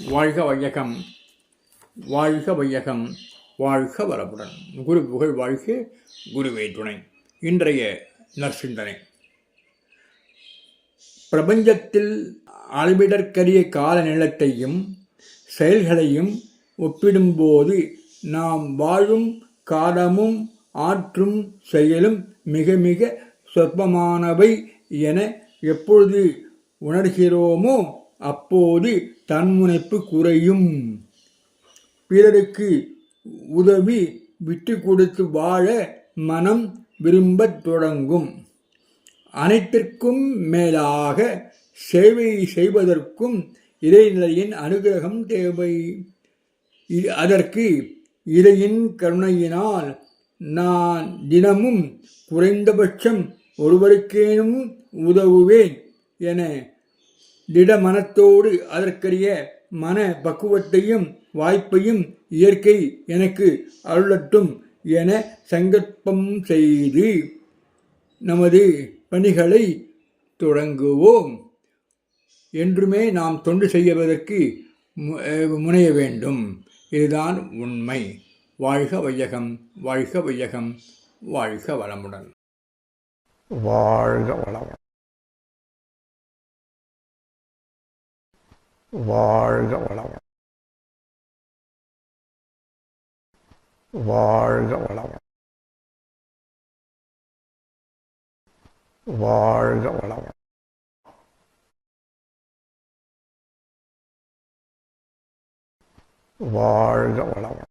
வாழ்க வையகம், வாழ்க வையகம், வாழ்க வளமுடன். குரு புகழ் வாழ்க, குருவே துணை. இன்றைய நற்சிந்தனை. பிரபஞ்சத்தில் அளவிடற்கரிய கால நிலத்தையும் செயல்களையும் ஒப்பிடும்போது நாம் வாழும் காலமும் ஆற்றும் செயலும் மிக மிக சொற்பமானவை என எப்பொழுது உணர்கிறோமோ அப்போது தன்முனைப்பு குறையும். பிறருக்கு உதவி விட்டு கொடுத்து வாழ மனம் விரும்பத் தொடங்கும். அனைத்திற்கும் மேலாக சேவை செய்வதற்கும் இறைநிலையின் அனுகிரகம் தேவை. அதற்கு இறையின் கருணையினால் நான் தினமும் குறைந்தபட்சம் ஒருவருக்கேனும் உதவுவேன் என திடமனத்தோடு அதற்கரிய மன பக்குவத்தையும் வாய்ப்பையும் இயற்கை எனக்கு அருளட்டும் என சங்கல்பம் செய்து நமது பணிகளை தொடங்குவோம். என்றுமே நாம் தொண்டு செய்வதற்கு முனைய வேண்டும். இதுதான் உண்மை. வாழ்க வையகம், வாழ்க வையகம், வாழ்க வளமுடன். வாழ்க வளமுடன். வாழ்க வளமுடன். வாழ்க வளமுடன். வாழ்க வளமுடன். வாழ்க வளமுடன்.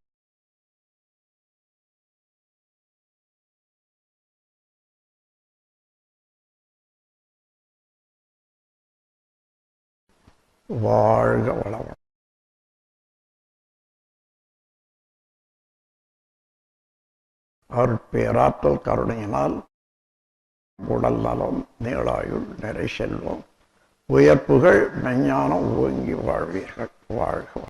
வாழ்க வளமுடன். அருட்பேராற்றல் கருணையினால் உடல் நலம், நீளாயுள், நிறை செல்வம், உயர்ப்புகள், மெஞ்ஞானம் ஓங்கி வாழ்வீர்கள். வாழ்க.